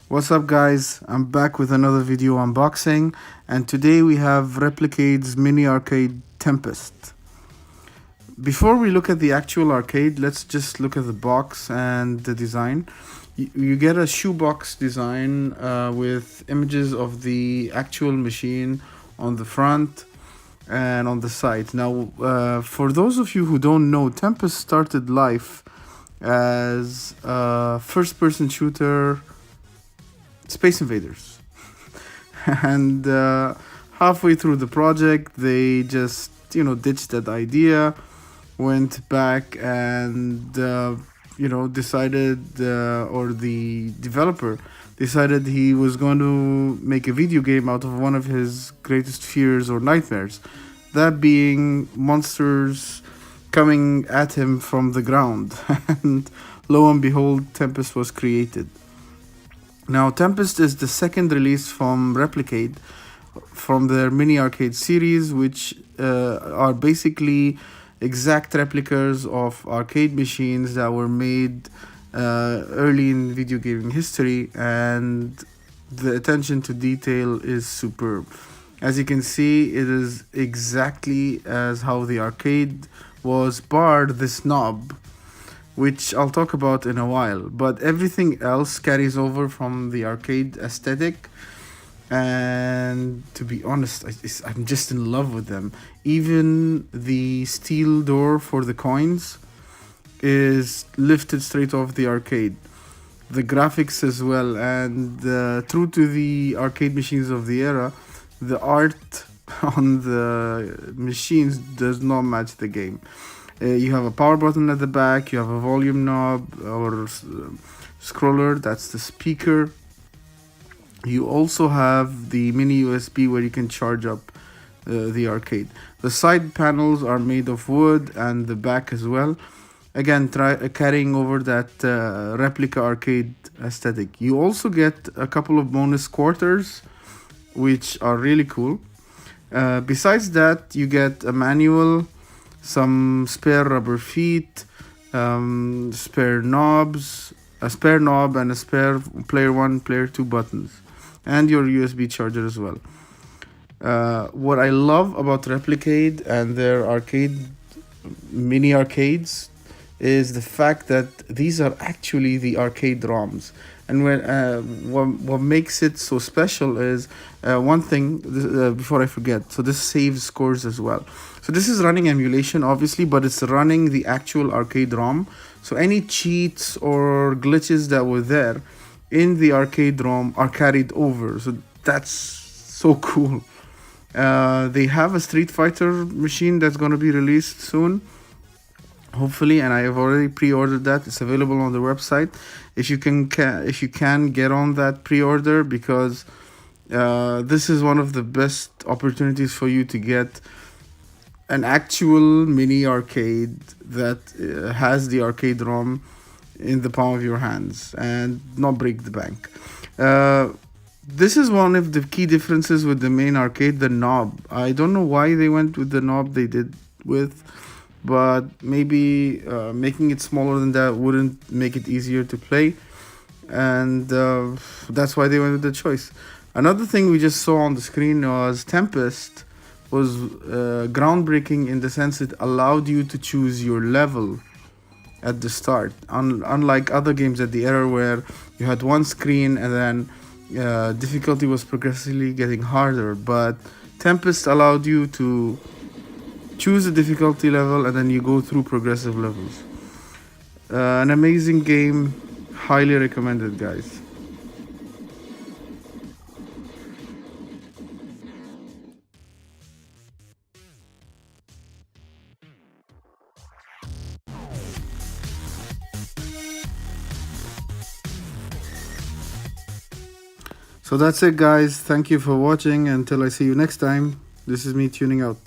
What's up guys, I'm back with another video unboxing, and today we have Replicade's mini arcade Tempest. Before we look at the actual arcade, let's just look at the box and the design. You get a shoebox design with images of the actual machine on the front and on the side. Now, for those of you who don't know, Tempest started life as a first-person shooter Space Invaders. And halfway through the project, they just, ditched that idea, went back and, decided, or the developer decided he was going to make a video game out of one of his greatest fears or nightmares. That being monsters coming at him from the ground. And lo and behold, Tempest was created. Now, Tempest is the second release from Replicade, from their mini arcade series, which are basically exact replicas of arcade machines that were made early in video gaming history, and the attention to detail is superb. As you can see, it is exactly as how the arcade was, barred this knob, which I'll talk about in a while, but everything else carries over from the arcade aesthetic, and to be honest, I'm just in love with them. Even the steel door for the coins is lifted straight off the arcade. The graphics as well, and true to the arcade machines of the era, the art on the machines does not match the game. You have a power button at the back, you have a volume knob or scroller, that's the speaker. You also have the mini USB where you can charge up the arcade. The side panels are made of wood, and the back as well. Again, carrying over that replica arcade aesthetic. You also get a couple of bonus quarters, which are really cool. Besides that, you get a manual, some spare rubber feet, spare knobs, a spare knob, and a spare player 1, player 2 buttons, and your USB charger as well. What I love about Replicade and their mini arcades is the fact that these are actually the arcade ROMs. And what makes it so special is one thing, before I forget, so this saves scores as well. So this is running emulation, obviously, but it's running the actual arcade ROM. So any cheats or glitches that were there in the arcade ROM are carried over. So that's so cool. They have a Street Fighter machine that's going to be released soon, hopefully, and I have already pre-ordered that. It's available on the website. If you can get on that pre-order, because this is one of the best opportunities for you to get an actual mini arcade that has the arcade ROM in the palm of your hands and not break the bank. This is one of the key differences with the main arcade, the knob. I don't know why they went with the knob they did with, but maybe making it smaller than that wouldn't make it easier to play, and that's why they went with the choice. Another thing we just saw on the screen was Tempest was groundbreaking in the sense it allowed you to choose your level at the start, unlike other games at the era where you had one screen and then difficulty was progressively getting harder. But Tempest allowed you to choose a difficulty level and then you go through progressive levels. An amazing game, highly recommended, guys. So that's it, guys. Thank you for watching. Until I see you next time, this is me tuning out.